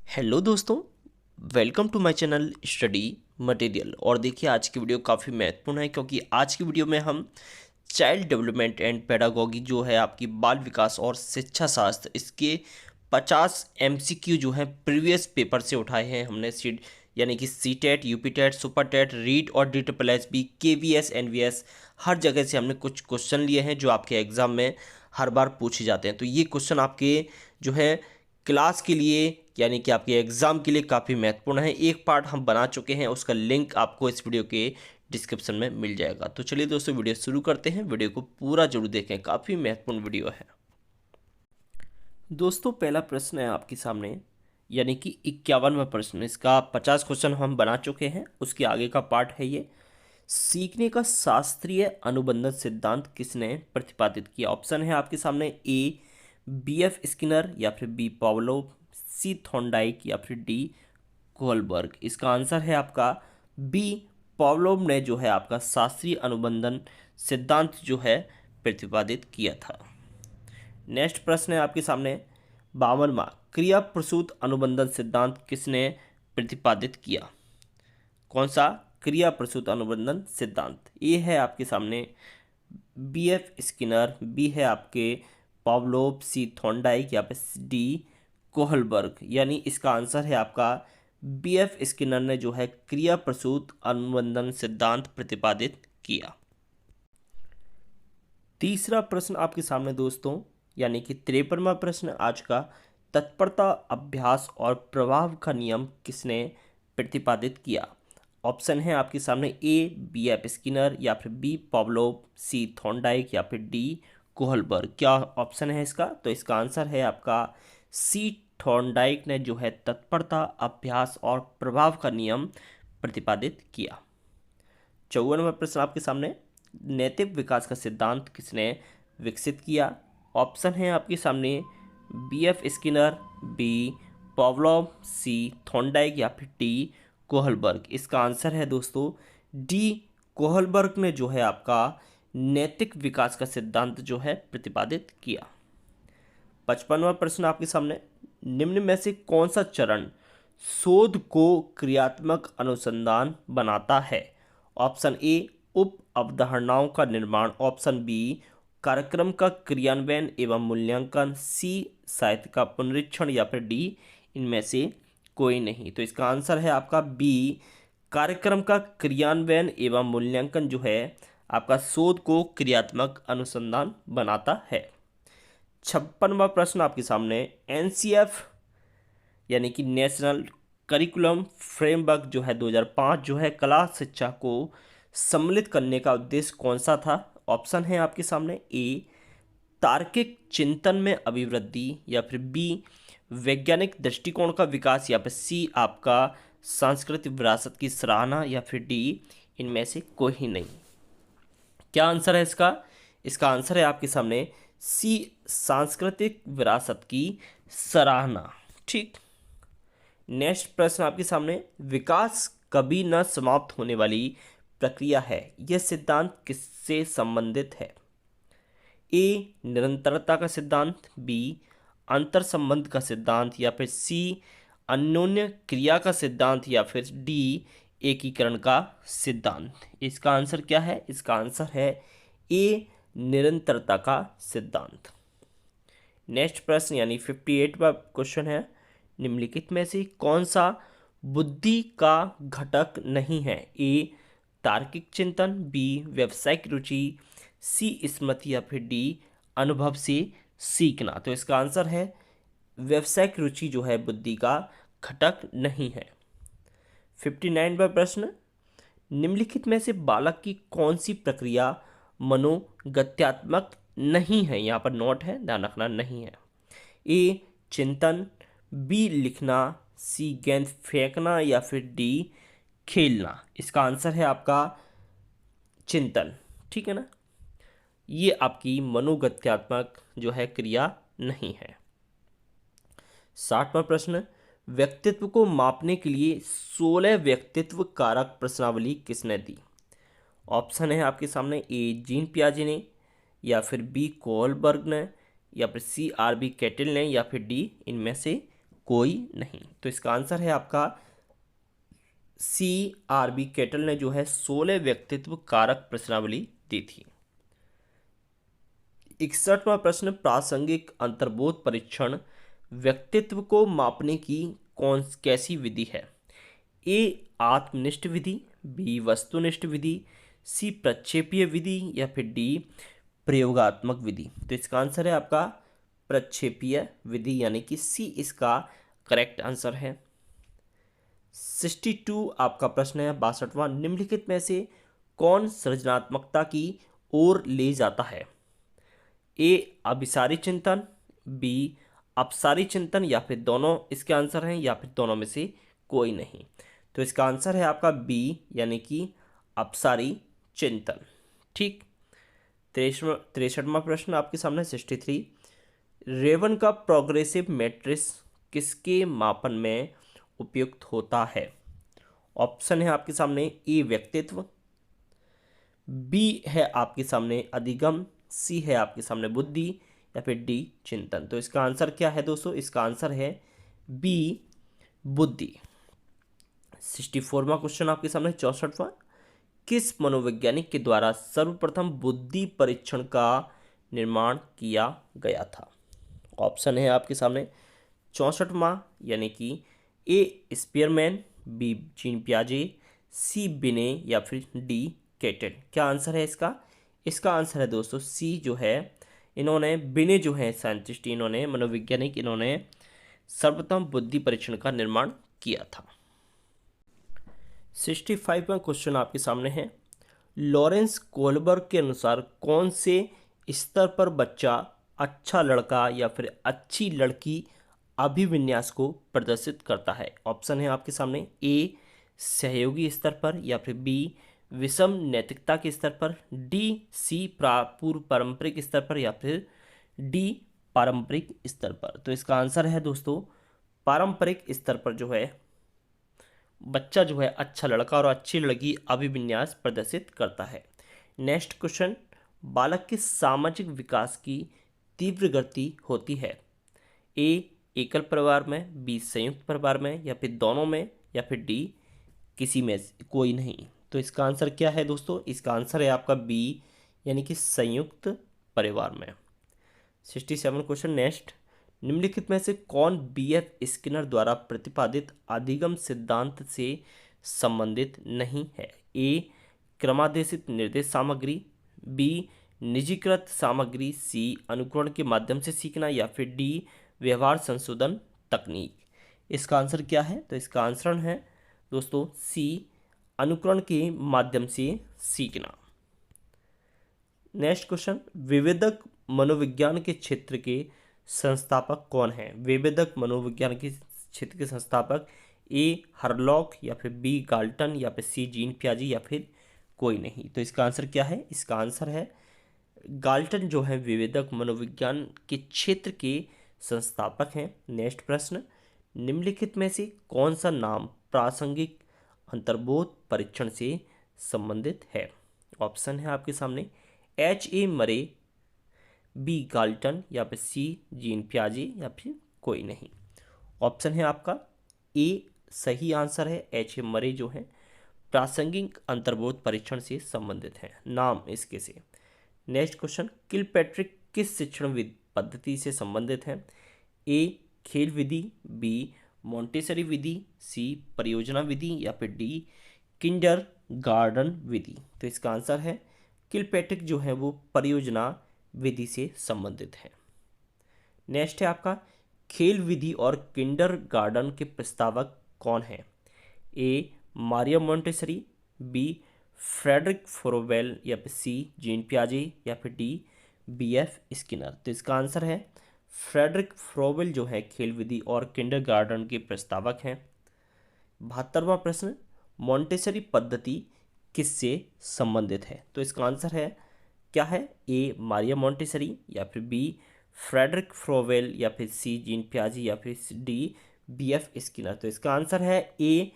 Hello दोस्तों, welcome to my channel study material. और देखिए आज की वीडियो काफ़ी महत्वपूर्ण है क्योंकि आज की वीडियो में हम चाइल्ड डेवलपमेंट एंड पेडागोगी जो है आपकी बाल विकास और शिक्षा शास्त्र, इसके 50 एमसीक्यू जो हैं प्रीवियस पेपर से उठाए हैं हमने। सीट यानी कि C TET, UP TET, super TET, REET और DSSB, KVS, NVS, हर जगह से हमने कुछ क्वेश्चन लिए हैं जो आपके एग्ज़ाम में हर बार पूछे जाते हैं। तो ये क्वेश्चन आपके जो है क्लास के लिए यानी कि आपके एग्ज़ाम के लिए काफ़ी महत्वपूर्ण है। एक पार्ट हम बना चुके हैं, उसका लिंक आपको इस वीडियो के डिस्क्रिप्शन में मिल जाएगा। तो चलिए दोस्तों वीडियो शुरू करते हैं। वीडियो को पूरा जरूर देखें, काफ़ी महत्वपूर्ण वीडियो है। दोस्तों पहला प्रश्न है आपके सामने, यानी कि 51वां प्रश्न। इसका 50 क्वेश्चन हम बना चुके हैं, उसके आगे का पार्ट है ये। सीखने का शास्त्रीय अनुबंधन सिद्धांत किसने प्रतिपादित किया? ऑप्शन है आपके सामने ए BF स्किनर, या फिर बी पावलोव, सी थॉर्नडाइक, या फिर डी कोहलबर्ग। इसका आंसर है आपका बी पावलोव ने जो है आपका शास्त्रीय अनुबंधन सिद्धांत जो है प्रतिपादित किया था। नेक्स्ट प्रश्न है आपके सामने 52वां, क्रिया प्रसूत अनुबंधन सिद्धांत किसने प्रतिपादित किया? कौन सा क्रिया प्रसूत अनुबंधन सिद्धांत? ए है आपके सामने BF स्किनर, बी है आपके पावलोव, सी थॉर्नडाइक, या फिर डी कोहलबर्ग। यानी इसका आंसर है आपका BF स्किनर ने जो है क्रिया प्रसूत अनुबंधन सिद्धांत प्रतिपादित किया। तीसरा प्रश्न आपके सामने दोस्तों, यानी कि 53वां प्रश्न आज का, तत्परता, अभ्यास और प्रभाव का नियम किसने प्रतिपादित किया? ऑप्शन है आपके सामने ए BF स्किनर, या फिर बी पावलोव, सी थॉर्नडाइक, या फिर डी कोहलबर्ग। क्या ऑप्शन है इसका? तो इसका आंसर है आपका सी थॉर्नडाइक ने जो है तत्परता, अभ्यास और प्रभाव का नियम प्रतिपादित किया। 54वां प्रश्न आपके सामने, नैतिक विकास का सिद्धांत किसने विकसित किया? ऑप्शन है आपके सामने BF स्किनर, बी पावलोव, सी थॉर्नडाइक, या फिर डी कोहलबर्ग। इसका आंसर है दोस्तों डी कोहलबर्ग ने जो है आपका नैतिक विकास का सिद्धांत जो है प्रतिपादित किया। 55वां प्रश्न आपके सामने, निम्न में से कौन सा चरण शोध को क्रियात्मक अनुसंधान बनाता है? ऑप्शन ए उप अवधारणाओं का निर्माण, ऑप्शन बी कार्यक्रम का क्रियान्वयन एवं मूल्यांकन, सी साहित्य का पुनरीक्षण, या फिर डी इनमें से कोई नहीं। तो इसका आंसर है आपका बी कार्यक्रम का क्रियान्वयन एवं मूल्यांकन जो है आपका शोध को क्रियात्मक अनुसंधान बनाता है। 56वां प्रश्न आपके सामने, NCF यानी कि नेशनल करिकुलम फ्रेमवर्क जो है 2005 जो है कला शिक्षा को सम्मिलित करने का उद्देश्य कौन सा था? ऑप्शन है आपके सामने ए तार्किक चिंतन में अभिवृद्धि, या फिर बी वैज्ञानिक दृष्टिकोण का विकास, या फिर सी आपका सांस्कृतिक विरासत की सराहना, या फिर डी इनमें से कोई ही नहीं। क्या आंसर है इसका? इसका आंसर है आपके सामने सी सांस्कृतिक विरासत की सराहना। ठीक। नेक्स्ट प्रश्न आपके सामने, विकास कभी न समाप्त होने वाली प्रक्रिया है, यह सिद्धांत किससे संबंधित है? ए निरंतरता का सिद्धांत, बी अंतर संबंध का सिद्धांत, या फिर सी अन्योन्य क्रिया का सिद्धांत, या फिर डी एकीकरण का सिद्धांत। इसका आंसर क्या है? इसका आंसर है ए निरंतरता का सिद्धांत। नेक्स्ट प्रश्न यानी 58वां क्वेश्चन है, निम्नलिखित में से कौन सा बुद्धि का घटक नहीं है? ए तार्किक चिंतन, बी व्यावसायिक रुचि, सी स्मृति, या फिर डी अनुभव से सीखना। तो इसका आंसर है व्यावसायिक रुचि जो है बुद्धि का घटक नहीं है। 59वां प्रश्न, निम्नलिखित में से बालक की कौन सी प्रक्रिया मनोगत्यात्मक नहीं है? यहाँ पर नोट है, ध्यान रखना, नहीं है। ए चिंतन, बी लिखना, सी गेंद फेंकना, या फिर डी खेलना। इसका आंसर है आपका चिंतन। ठीक है ना, ये आपकी मनोगत्यात्मक जो है क्रिया नहीं है। 60वां प्रश्न, व्यक्तित्व को मापने के लिए 16 व्यक्तित्व कारक प्रश्नावली किसने दी? ऑप्शन है आपके सामने ए जीन पियाजे ने, या फिर बी कोहलबर्ग ने, या फिर सी RB कैटल ने, या फिर डी इनमें से कोई नहीं। तो इसका आंसर है आपका CRB केटल ने जो है 16 व्यक्तित्व कारक प्रश्नावली दी थी। 61वां प्रश्न, प्रासंगिक अंतर्बोध परीक्षण व्यक्तित्व को मापने की कैसी विधि है? ए आत्मनिष्ठ विधि, बी वस्तुनिष्ठ विधि, सी प्रक्षेपीय विधि या फिर डी प्रयोगात्मक विधि। तो इसका आंसर है आपका प्रक्षेपीय विधि यानी कि सी इसका करेक्ट आंसर है। 62 आपका प्रश्न है 62वां, निम्नलिखित में से कौन सृजनात्मकता की ओर ले जाता है? ए अभिसारी चिंतन, बी अपसारी चिंतन या फिर दोनों इसके आंसर हैं या फिर दोनों में से कोई नहीं। तो इसका आंसर है आपका बी यानी कि अपसारी चिंतन। ठीक। 63वां प्रश्न आपके सामने 63, रेवन का प्रोग्रेसिव मैट्रिक्स किसके मापन में उपयुक्त होता है? ऑप्शन है आपके सामने ए व्यक्तित्व, बी है आपके सामने अधिगम, सी है आपके सामने बुद्धि या फिर डी चिंतन। तो इसका आंसर क्या है दोस्तों? इसका आंसर है बी बुद्धि। 64वां क्वेश्चन आपके सामने 64वां, किस मनोवैज्ञानिक के द्वारा सर्वप्रथम बुद्धि परीक्षण का निर्माण किया गया था? ऑप्शन है आपके सामने 64वां यानी कि ए स्पीयरमैन, बी जीन पियाजे, सी बिने या फिर डी केटल। क्या आंसर है इसका? इसका आंसर है दोस्तों सी जो है, इन्होंने बिने जो है साइंटिस्ट, इन्होंने मनोवैज्ञानिक, इन्होंने सर्वप्रथम बुद्धि परीक्षण का निर्माण किया था। 65वां क्वेश्चन आपके सामने है, लॉरेंस कोहलबर्ग के अनुसार कौन से स्तर पर बच्चा अच्छा लड़का या फिर अच्छी लड़की अभिविन्यास को प्रदर्शित करता है? ऑप्शन है आपके सामने ए सहयोगी स्तर पर या फिर बी विषम नैतिकता के स्तर पर, डी सी पूर्व पारंपरिक स्तर पर या फिर डी पारंपरिक स्तर पर। तो इसका आंसर है दोस्तों पारंपरिक स्तर पर जो है बच्चा जो है अच्छा लड़का और अच्छी लड़की अभिविन्यास प्रदर्शित करता है। नेक्स्ट क्वेश्चन, बालक के सामाजिक विकास की तीव्र गति होती है? ए एकल परिवार में, बी संयुक्त परिवार में या फिर दोनों में या फिर डी किसी में कोई नहीं। तो इसका आंसर क्या है दोस्तों? इसका आंसर है आपका बी यानी कि संयुक्त परिवार में। 67 क्वेश्चन नेक्स्ट, निम्नलिखित में से कौन BF स्किनर द्वारा प्रतिपादित अधिगम सिद्धांत से संबंधित नहीं है? ए क्रमादेशित निर्देश सामग्री, बी निजीकृत सामग्री, सी अनुकरण के माध्यम से सीखना या फिर डी व्यवहार संशोधन तकनीक। इसका आंसर क्या है? तो इसका आंसर है दोस्तों सी अनुकरण के माध्यम से सीखना। नेक्स्ट क्वेश्चन, विवेदक मनोविज्ञान के क्षेत्र के संस्थापक कौन हैं? विवेदक मनोविज्ञान के क्षेत्र के संस्थापक ए हरलॉक या फिर बी गाल्टन या फिर सी जीन पियाजे या फिर कोई नहीं। तो इसका आंसर क्या है? इसका आंसर है गाल्टन जो है विवेदक मनोविज्ञान के क्षेत्र के संस्थापक हैं। नेक्स्ट प्रश्न, निम्नलिखित में से कौन सा नाम प्रासंगिक अंतर्बोध परीक्षण से संबंधित है? ऑप्शन है आपके सामने HA मरे, बी गाल्टन या फिर सी जीन पियाजे या फिर कोई नहीं। ऑप्शन है आपका ए सही आंसर है, HA मरे जो है प्रासंगिक अंतर्बोध परीक्षण से संबंधित है, नाम इसके से। नेक्स्ट क्वेश्चन, किलपैट्रिक किस शिक्षण पद्धति से संबंधित है? ए खेल विधि, बी मोंटेसरी विधि, सी परियोजना विधि या फिर डी किंडर गार्डन विधि। तो इसका आंसर है किलपैट्रिक जो है वो परियोजना विधि से संबंधित है। नेक्स्ट है आपका खेल विधि और किंडर गार्डन के प्रस्तावक कौन है? ए मारिया मोंटेसरी, बी फ्रेडरिक फोरोवेल या फिर सी जीन पियाजे या फिर डी BF स्किनर। तो इसका आंसर है फ्रेडरिक फ्रोवेल जो है खेल विधि और किंडरगार्टन के प्रस्तावक हैं। 72वां प्रश्न, मोंटेसरी पद्धति किससे संबंधित है? तो इसका आंसर है क्या है? ए मारिया मोंटेसरी या फिर बी फ्रेडरिक फ्रोवेल या फिर सी जीन पियाजे या फिर डी BF स्किनर। तो इसका आंसर है ए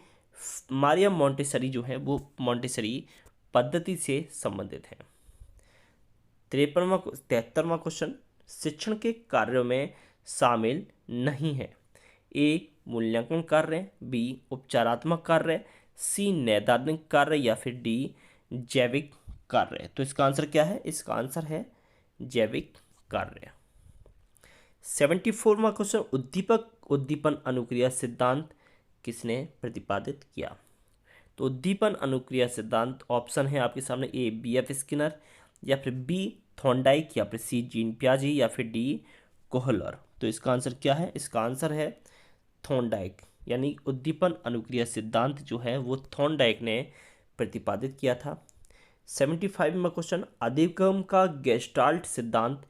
मारिया मोंटेसरी जो है वो मोंटेसरी पद्धति से संबंधित है। 73वां क्वेश्चन, शिक्षण के कार्यों में शामिल नहीं है? ए मूल्यांकन कार्य, बी उपचारात्मक कार्य, सी नैदानिक कार्य या फिर डी जैविक कार्य। तो इसका आंसर क्या है? इसका आंसर है जैविक कार्य। 74वां क्वेश्चन, उद्दीपक उद्दीपन अनुक्रिया सिद्धांत किसने प्रतिपादित किया? तो उद्दीपन अनुक्रिया सिद्धांत ऑप्शन है आपके सामने, ए बीएफ स्किनर या फिर बी थॉर्नडाइक या फिर सी जीन पियाजे या फिर डी कोहलर। तो इसका आंसर क्या है? इसका आंसर है थॉर्नडाइक, यानी उद्दीपन अनुक्रिया सिद्धांत जो है वो थॉर्नडाइक ने प्रतिपादित किया था। 75वां क्वेश्चन, अधिगम का गेस्टाल्ट सिद्धांत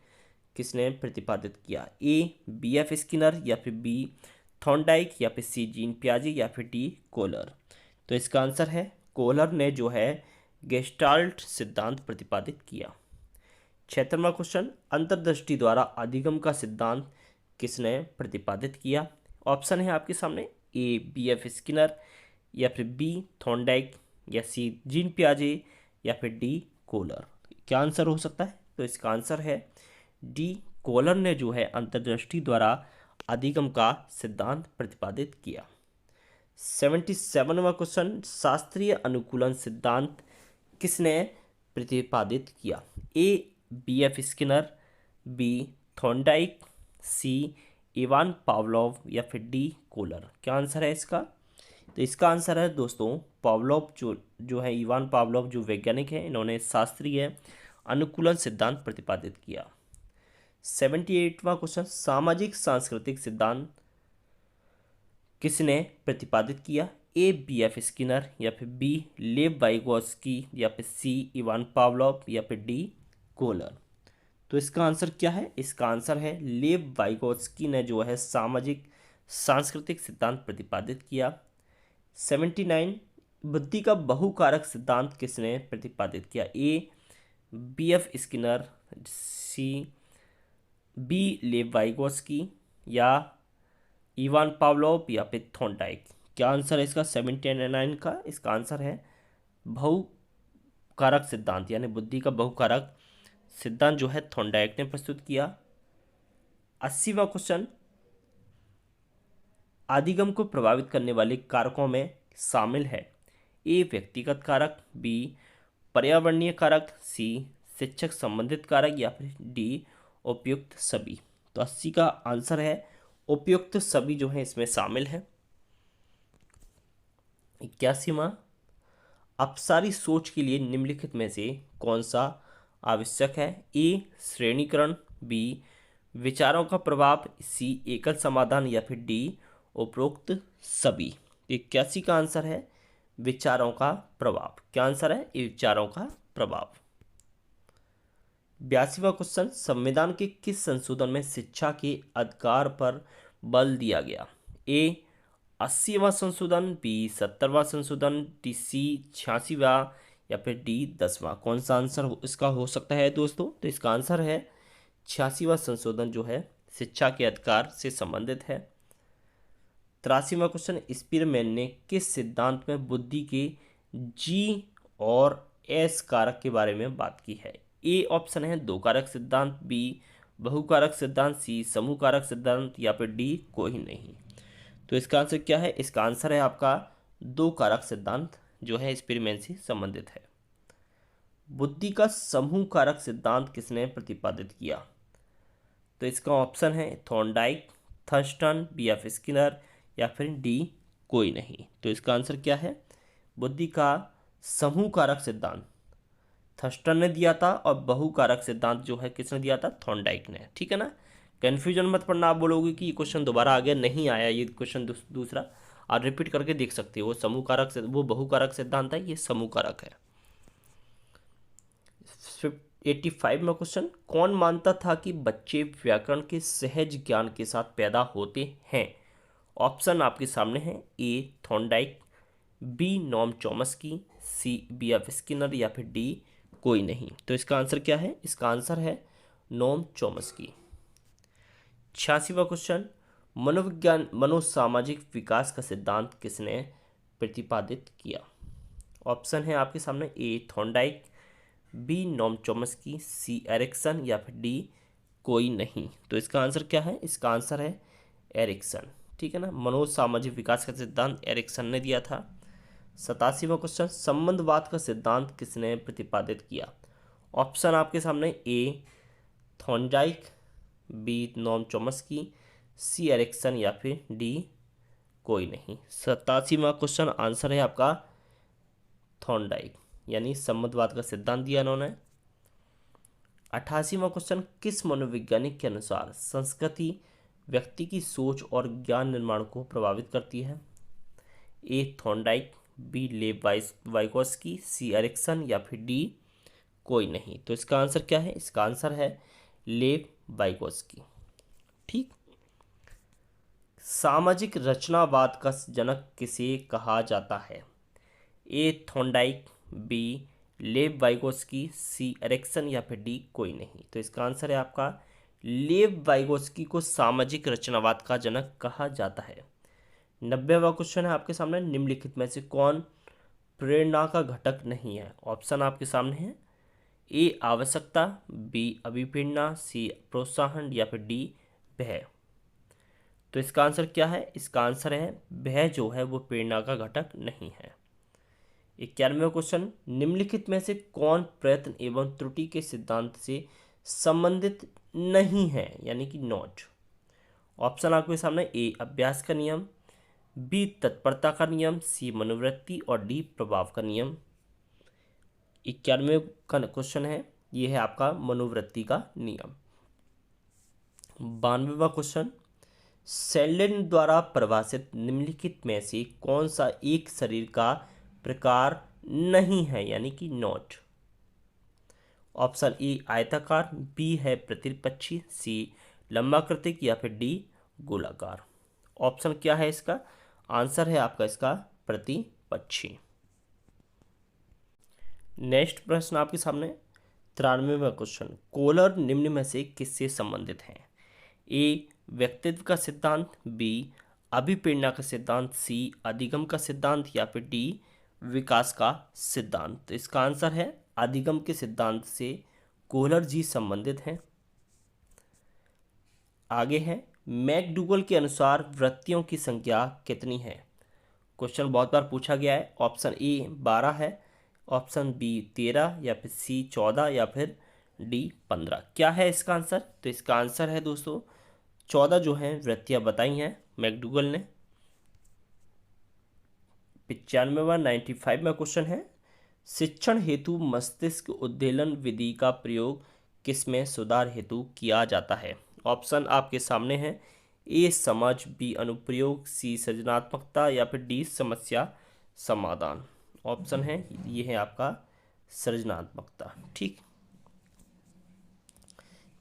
किसने प्रतिपादित किया? ए बीएफ स्किनर या फिर बी थॉर्नडाइक या फिर सी जीन पियाजे या फिर डी कोहलर। तो इसका आंसर है कोहलर ने जो है गेस्टाल्ट सिद्धांत प्रतिपादित किया। 76वां क्वेश्चन, अंतर्दृष्टि द्वारा अधिगम का सिद्धांत किसने प्रतिपादित किया? ऑप्शन है आपके सामने, ए बीएफ स्किनर या फिर बी थॉर्नडाइक या सी जीन पियाजे या फिर डी कोहलर। क्या आंसर हो सकता है? तो इसका आंसर है डी कोहलर ने जो है अंतर्दृष्टि द्वारा अधिगम का सिद्धांत प्रतिपादित किया। 77वां क्वेश्चन, शास्त्रीय अनुकूलन सिद्धांत किसने प्रतिपादित किया? A B F Skinner, B Thorndike, C Ivan Pavlov या फिर डी कोहलर। क्या आंसर है इसका? तो इसका आंसर है दोस्तों पावलोव, जो है इवान पावलोव जो वैज्ञानिक हैं, इन्होंने शास्त्रीय अनुकूलन सिद्धांत प्रतिपादित किया। 78वां क्वेश्चन, सामाजिक सांस्कृतिक सिद्धांत किसने प्रतिपादित किया? ए बीएफ स्किनर या फिर बी लेव वाइगोत्स्की या फिर सी इवान पावलोव या फिर डी कोहलर। तो इसका आंसर क्या है? इसका आंसर है लेव वाइगोत्स्की ने जो है सामाजिक सांस्कृतिक सिद्धांत प्रतिपादित किया। 79, बुद्धि का बहुकारक सिद्धांत किसने प्रतिपादित किया? A B F Skinner, C B Lev Vygotsky या इवान पावलोव या फिर थॉर्नडाइक। क्या आंसर है इसका 79 का? इसका आंसर है बहुकारक सिद्धांत, यानी बुद्धि का बहुकारक सिद्धांत जो है थॉर्नडाइक ने प्रस्तुत किया। 80वां क्वेश्चन, अधिगम को प्रभावित करने वाले कारकों में शामिल है? ए व्यक्तिगत कारक, बी पर्यावरणीय कारक, सी शिक्षक संबंधित कारक या फिर डी उपयुक्त सभी। तो 80 का आंसर है उपयुक्त सभी जो है इसमें शामिल है। 81वां, अपसारी सोच के लिए निम्नलिखित में से कौन सा आवश्यक है? ए श्रेणीकरण, बी विचारों का प्रभाव, सी एकल समाधान या फिर डी उपरोक्त सभी। 81 का आंसर है विचारों का प्रभाव। क्या आंसर है? विचारों का प्रभाव। 82वां क्वेश्चन, संविधान के किस संशोधन में शिक्षा के अधिकार पर बल दिया गया? ए 80वां संशोधन, बी 70वां संशोधन, डी सी 86वां या फिर डी 10वां। कौन सा आंसर इसका हो सकता है दोस्तों? तो इसका आंसर है 86वां संशोधन जो है शिक्षा के अधिकार से संबंधित है। 83वां क्वेश्चन, स्पीरमैन ने किस सिद्धांत में बुद्धि के जी और एस कारक के बारे में बात की है? ए ऑप्शन है दो कारक सिद्धांत, बी बहुकारक सिद्धांत, सी समूह कारक सिद्धांत या फिर डी कोई नहीं। तो इसका आंसर क्या है? इसका आंसर है आपका दो कारक सिद्धांत जो है स्पीरमैन से संबंधित है। बुद्धि का समूह कारक सिद्धांत किसने प्रतिपादित किया? तो इसका ऑप्शन है थॉर्नडाइक, थर्स्टन, बीएफ स्किनर या फिर डी कोई नहीं। तो इसका आंसर क्या है? बुद्धि का समूह कारक सिद्धांत थर्स्टन ने दिया था और बहुकारक सिद्धांत जो है किसने दिया था? थॉर्नडाइक ने। ठीक है ना? कन्फ्यूजन मत पड़ना, आप बोलोगे कि ये क्वेश्चन दोबारा आ गया, नहीं आया ये क्वेश्चन दूसरा, आप रिपीट करके देख सकते हो। वो समूह कारक से वो बहुकारक सिद्धांत है, ये समूह कारक है। 85 में क्वेश्चन, कौन मानता था कि बच्चे व्याकरण के सहज ज्ञान के साथ पैदा होते हैं? ऑप्शन आपके सामने है, ए थॉर्नडाइक, बी नॉम चॉम्स्की, सी बीएफ स्किनर या फिर डी कोई नहीं। तो इसका आंसर क्या है? इसका आंसर है नॉम चॉम्स्की। 86वां क्वेश्चन, मनोविज्ञान मनोसामाजिक विकास का सिद्धांत किसने प्रतिपादित किया? ऑप्शन है आपके सामने, ए थॉर्नडाइक, बी नॉम चॉम्स्की, सी एरिक्सन या फिर डी कोई नहीं। तो इसका आंसर क्या है? इसका आंसर है एरिक्सन। ठीक है ना। मनोसामाजिक विकास का सिद्धांत एरिक्सन ने दिया था। 87वां क्वेश्चन, संबंधवाद का सिद्धांत किसने प्रतिपादित किया? ऑप्शन आपके सामने, ए थॉर्नडाइक, बी नॉम चॉम्स्की, सी एरिक्सन या फिर डी कोई नहीं। 87वां क्वेश्चन आंसर है आपका थॉर्नडाइक, यानी संबंधवाद का सिद्धांत दिया इन्होंने। 88वां क्वेश्चन, किस मनोवैज्ञानिक के अनुसार संस्कृति व्यक्ति की सोच और ज्ञान निर्माण को प्रभावित करती है? ए थॉर्नडाइक, बी लेव वाइगोस्की, सी एरिक्सन या फिर डी कोई नहीं। तो इसका आंसर क्या है? इसका आंसर है लेव वाइगोस्की। ठीक। सामाजिक रचनावाद का जनक किसे कहा जाता है? ए थॉर्नडाइक, बी लेव वाइगोस्की, सी एरिक्सन या फिर डी कोई नहीं। तो इसका आंसर है आपका लेव वाइगोस्की को सामाजिक रचनावाद का जनक कहा जाता है। 90वां क्वेश्चन है आपके सामने, निम्नलिखित में से कौन प्रेरणा का घटक नहीं है? ऑप्शन आपके सामने है, ए आवश्यकता, बी अभिप्रेरणा, सी प्रोत्साहन या फिर डी भय। तो इसका आंसर क्या है? इसका आंसर है भय जो है वो प्रेरणा का घटक नहीं है। 91वां क्वेश्चन, निम्नलिखित में से कौन प्रयत्न एवं त्रुटि के सिद्धांत से संबंधित नहीं है, यानी कि नॉट? ऑप्शन आपके सामने, ए अभ्यास का नियम, बी तत्परता का नियम, सी मनोवृत्ति और डी प्रभाव का नियम। 91वें का क्वेश्चन है, ये है आपका मनोवृत्ति का नियम। 92वां क्वेश्चन, सेल्डेन द्वारा परिभाषित निम्नलिखित में से कौन सा एक शरीर का प्रकार नहीं है, यानी कि नॉट? ऑप्शन ए आयताकार, बी है प्रतिपक्षी, सी लंबाकृतिक या फिर डी गोलाकार। ऑप्शन क्या है इसका? आंसर है आपका इसका प्रतिपक्षी। नेक्स्ट प्रश्न आपके सामने 93वां क्वेश्चन, कोहलर निम्न में से किससे संबंधित है? ए व्यक्तित्व का सिद्धांत, बी अभिप्रेरणा का सिद्धांत, सी अधिगम का सिद्धांत या फिर डी विकास का सिद्धांत। तो इसका आंसर है अधिगम के सिद्धांत से कोहलर जी संबंधित हैं। आगे है, मैकडूगल के अनुसार वृत्तियों की संख्या कितनी है? क्वेश्चन बहुत बार पूछा गया है। ऑप्शन ए 12 है, ऑप्शन बी 13 या फिर सी 14 या फिर डी 15। क्या है इसका आंसर? तो इसका आंसर है दोस्तों 14 जो है वृत्तियां बताई हैं मैकडूगल ने। 95वां 95वां क्वेश्चन है, शिक्षण हेतु मस्तिष्क उद्वेलन विधि का प्रयोग किसमें सुधार हेतु किया जाता है? ऑप्शन आपके सामने है, ए समझ, बी अनुप्रयोग, सी सृजनात्मकता या फिर डी समस्या समाधान। ऑप्शन है ये है आपका सृजनात्मकता। ठीक।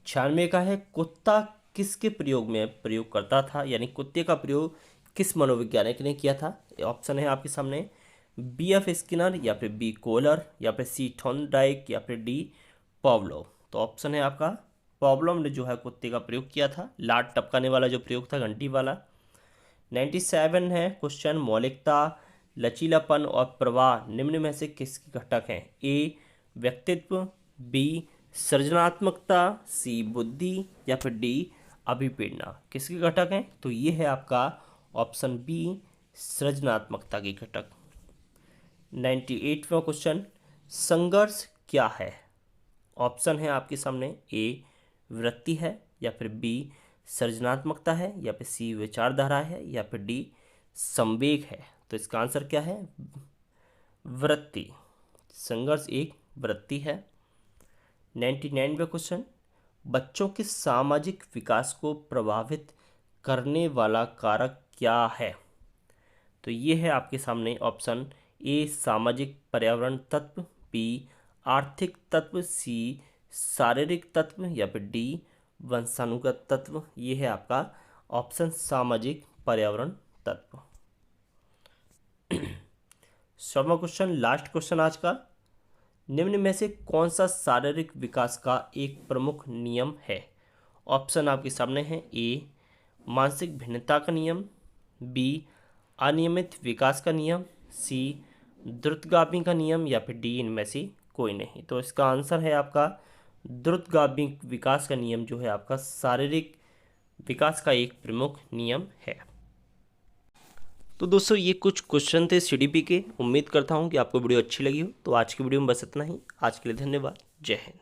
96 का है, कुत्ता किसके प्रयोग में प्रयोग करता था, यानी कुत्ते का प्रयोग किस मनोवैज्ञानिक ने किया था? ऑप्शन है आपके सामने, बी एफ स्किनर या फिर बी कोहलर या फिर सी थॉर्नडाइक या फिर डी पावलोव। तो ऑप्शन है आपका पावलोव ने जो है कुत्ते का प्रयोग किया था, लाट टपकाने वाला जो प्रयोग था घंटी वाला। 97 है क्वेश्चन, मौलिकता, लचीलापन और प्रवाह निम्न में से किसके घटक हैं? ए व्यक्तित्व, बी सृजनात्मकता, सी बुद्धि या फिर डी अभिप्रेरणा। किसके घटक हैं? तो ये है आपका ऑप्शन बी सृजनात्मकता के घटक। 98वां क्वेश्चन, संघर्ष क्या है? ऑप्शन है आपके सामने, ए वृत्ति है या फिर बी सृजनात्मकता है या फिर सी विचारधारा है या फिर डी संवेग है। तो इसका आंसर क्या है? वृत्ति। संघर्ष एक वृत्ति है। 99वां क्वेश्चन, बच्चों के सामाजिक विकास को प्रभावित करने वाला कारक क्या है? तो ये है आपके सामने ऑप्शन, ए सामाजिक पर्यावरण तत्व, बी आर्थिक तत्व, सी शारीरिक तत्व या फिर डी वंशानुगत तत्व। ये है आपका ऑप्शन सामाजिक पर्यावरण तत्व। 7वां क्वेश्चन, लास्ट क्वेश्चन आज का, निम्न में से कौन सा शारीरिक विकास का एक प्रमुख नियम है? ऑप्शन आपके सामने है, ए मानसिक भिन्नता का नियम, बी अनियमित विकास का नियम, सी द्रुतगामी का नियम या फिर डी इनमें से कोई नहीं। तो इसका आंसर है आपका द्रुतगामी विकास का नियम जो है आपका शारीरिक विकास का एक प्रमुख नियम है। तो दोस्तों ये कुछ क्वेश्चन थे सीडीपी के। उम्मीद करता हूँ कि आपको वीडियो अच्छी लगी हो। तो आज की वीडियो में बस इतना ही। आज के लिए धन्यवाद। जय हिंद।